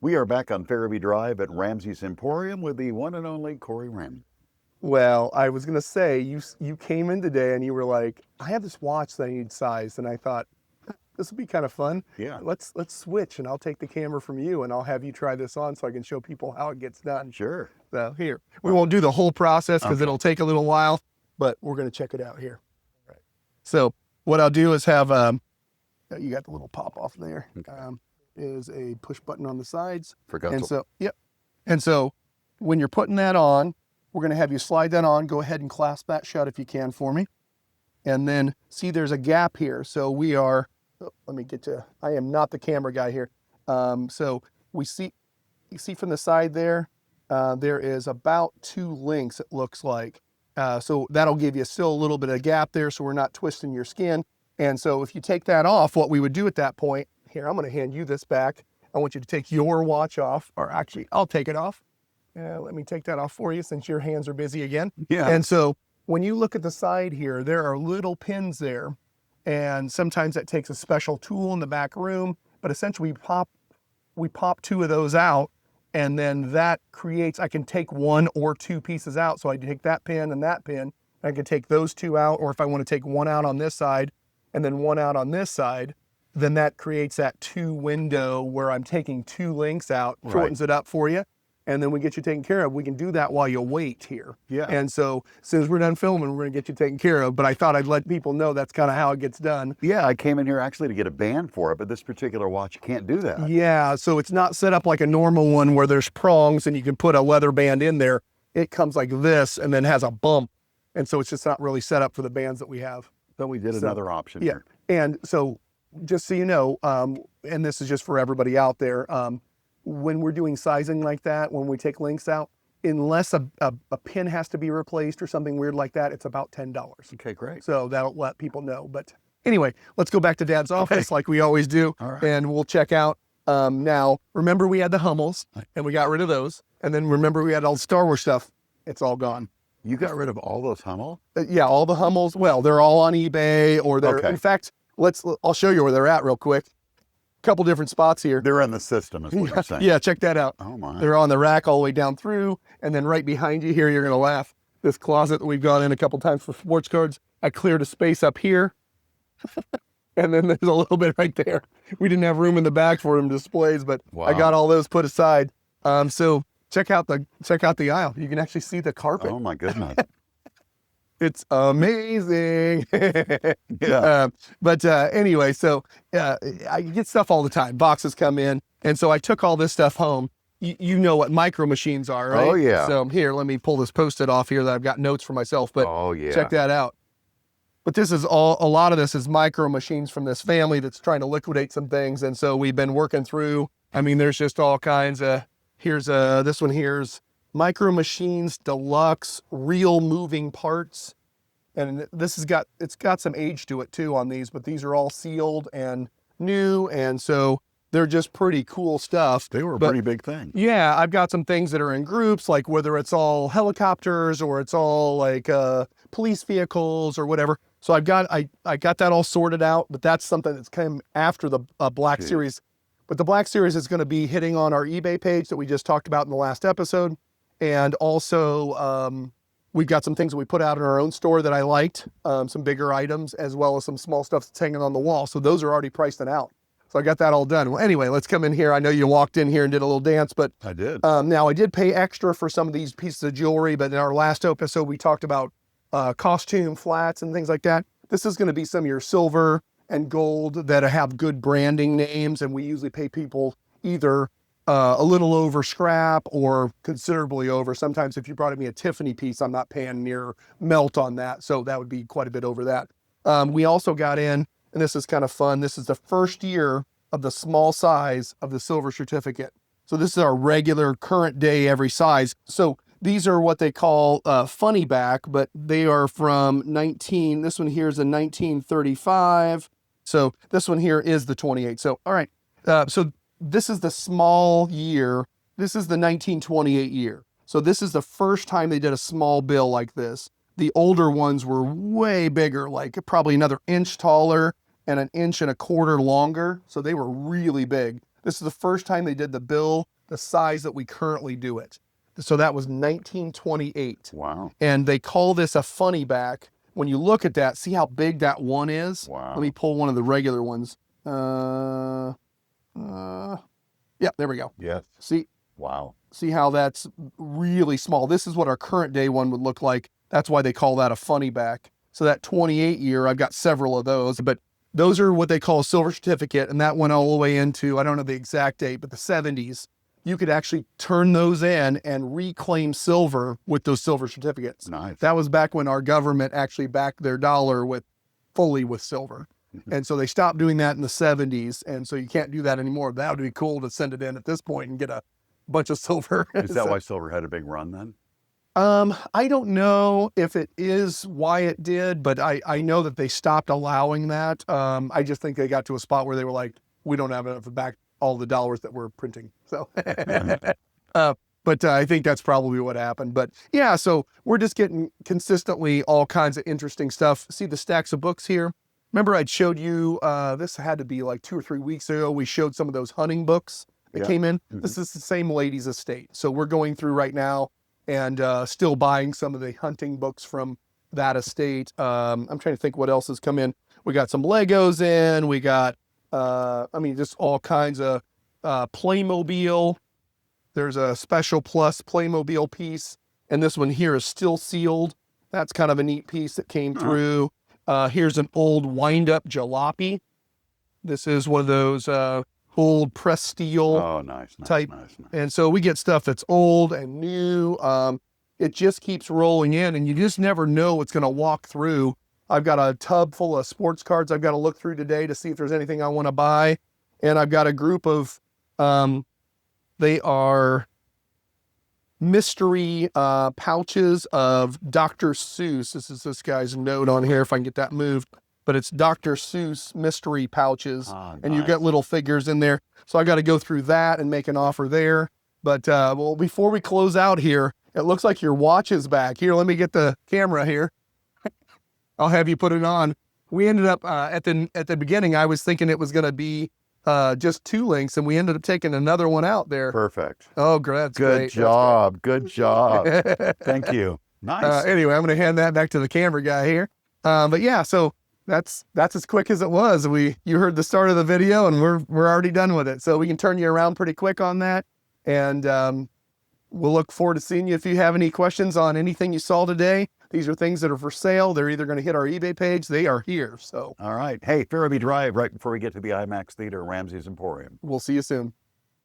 We are back on Farabee Drive at Ramsey's Emporium with the one and only Corey Ram. Well, I was gonna say you came in today and you were like, I have this watch that I need sized, and I thought this would be kind of fun. Yeah. Let's switch, and I'll take the camera from you, and I'll have you try this on so I can show people how it gets done. Sure. So here, we won't do the whole process because Okay. it'll take a little while, but we're gonna check it out here. All right. So what I'll do is have you got the little pop off there. Okay. Is a push button on the sides. Forgot And to. so, yep. And so when you're putting that on, we're going to have you slide that on. Go ahead and clasp that shut if you can for me. And then see there's a gap here. So we are, let me get to, I am not the camera guy here. So we see, you see from the side there, there is about 2 links, it looks like. So that'll give you still a little bit of gap there so we're not twisting your skin. And so if you take that off, what we would do at that point, here, I'm going to hand you this back. I want you to take your watch off, or actually, I'll take it off. Let me take that off for you since your hands are busy again. Yeah. And so when you look at the side here, there are little pins there. And sometimes that takes a special tool in the back room, but essentially we pop 2 of those out, and then that creates, I can take 1 or 2 pieces out. So I take that pin and that pin, and I can take those 2 out, or if I want to take 1 out on this side and then 1 out on this side, then that creates that 2 window where I'm taking 2 links out, shortens it up for you, and then we get you taken care of. We can do that while you wait here. Yeah. And so as soon as we're done filming, we're gonna get you taken care of, but I thought I'd let people know that's kind of how it gets done. Yeah, I came in here actually to get a band for it, but this particular watch can't do that. Yeah, so it's not set up like a normal one where there's prongs and you can put a leather band in there. It comes like this and then has a bump. And so it's just not really set up for the bands that we have. So we did another option Yeah, here. and so just so you know, and this is just for everybody out there, when we're doing sizing like that, when we take links out, unless a pin has to be replaced or something weird like that, it's about $10. Okay, great. So that'll let people know. But anyway, let's go back to Dad's office like we always do, All right. and we'll check out. Now, remember we had the Hummels, and we got rid of those. And then remember we had all the Star Wars stuff. It's all gone. You got rid of all those Hummel? Yeah, all the Hummels. Well, they're all on eBay, or they're, Okay. in fact, I'll show you where they're at real quick. Couple different spots here. They're in the system, is what you're saying. Yeah, check that out. Oh my. They're on the rack all the way down through, and then right behind you here, you're gonna laugh. This closet that we've gone in a couple times for sports cards, I cleared a space up here, and then there's a little bit right there. We didn't have room in the back for them displays, but Wow. I got all those put aside. So check out the aisle. You can actually see the carpet. Oh my goodness. It's amazing. Yeah. But anyway, so I get stuff all the time. Boxes come in. And so I took all this stuff home. You know what micro machines are, right? Oh, yeah. So here, let me pull this Post-it off here that I've got notes for myself, but Oh yeah. check that out. But this is a lot of this is micro machines from this family that's trying to liquidate some things. And so we've been working through, I mean, there's just all kinds of, here's this one here's Micro Machines Deluxe Real Moving Parts. And it's got some age to it too on these, but these are all sealed and new. And so they're just pretty cool stuff. They were a But- pretty big thing. Yeah, I've got some things that are in groups, like whether it's all helicopters or it's all like police vehicles or whatever. So I got that all sorted out, but that's something that's come after the Black Okay. Series. But the Black Series is going to be hitting on our eBay page that we just talked about in the last episode. And also, we've got some things that we put out in our own store that I liked, some bigger items, as well as some small stuff that's hanging on the wall. So those are already priced and out. So I got that all done. Well, anyway, let's come in here. I know you walked in here and did a little dance, but I did. now I did pay extra for some of these pieces of jewelry, but in our last episode, we talked about costume flats and things like that. This is going to be some of your silver and gold that have good branding names. And we usually pay people either a little over scrap or considerably over. Sometimes if you brought me a Tiffany piece, I'm not paying near melt on that. So that would be quite a bit over that. We also got in, and this is kind of fun. This is the first year of the small size of the silver certificate. So this is our regular current day every size. So these are what they call funny back, but they are from this one here is a 1935. So this one here is the 28. So, all right. So this is the small year. This is the 1928 year. So this is the first time they did a small bill like this. The older ones were way bigger, like probably another inch taller and an inch and a quarter longer. So they were really big. This is the first time they did the bill the size that we currently do it. So that was 1928. Wow. And they call this a funny back. When you look at that, see how big that one is? Wow. Let me pull one of the regular ones. Yeah, there we go. Yes. See? Wow. See how that's really small. This is what our current day one would look like. That's why they call that a funny back. So that 28 year, I've got several of those, but those are what they call a silver certificate. And that went all the way into, I don't know the exact date, but the 70s. You could actually turn those in and reclaim silver with those silver certificates. Nice. That was back when our government actually backed their dollar fully with silver. And so they stopped doing that in the 70s. And so you can't do that anymore. That would be cool to send it in at this point and get a bunch of silver. Is that why silver had a big run then? I don't know if it is why it did, but I know that they stopped allowing that. I just think they got to a spot where they were like, we don't have enough to back all the dollars that we're printing. So, but I think that's probably what happened. But yeah, so we're just getting consistently all kinds of interesting stuff. See the stacks of books here? Remember I'd showed you, this had to be like 2 or 3 weeks ago. We showed some of those hunting books that came in. Mm-hmm. This is the same lady's estate. So we're going through right now and still buying some of the hunting books from that estate. I'm trying to think what else has come in. We got some Legos in. We got, just all kinds of Playmobil. There's a Special Plus Playmobil piece. And this one here is still sealed. That's kind of a neat piece that came through. Here's an old wind-up jalopy. This is one of those old pressed steel type. Nice. And so we get stuff that's old and new. It just keeps rolling in, and you just never know what's going to walk through. I've got a tub full of sports cards I've got to look through today to see if there's anything I want to buy. And I've got a group of, they are mystery pouches of Dr. Seuss. This is this guy's note on here, if I can get that moved. But it's Dr. Seuss mystery pouches, and you've got little figures in there. So I got to go through that and make an offer there. But well, before we close out here, it looks like your watch is back. Here, let me get the camera here. I'll have you put it on. We ended up at the beginning, I was thinking it was going to be just 2 links, and we ended up taking another one out there. Perfect. Oh, great. Good job. Good job. Thank you. Nice. Anyway, I'm going to hand that back to the camera guy here. But yeah, so that's as quick as it was. You heard the start of the video, and we're already done with it. So we can turn you around pretty quick on that. And we'll look forward to seeing you. If you have any questions on anything you saw today, these are things that are for sale. They're either going to hit our eBay page. They are here. So all right. Hey, Farabee Drive, right before we get to the IMAX Theater, Ramsey's Emporium. We'll see you soon.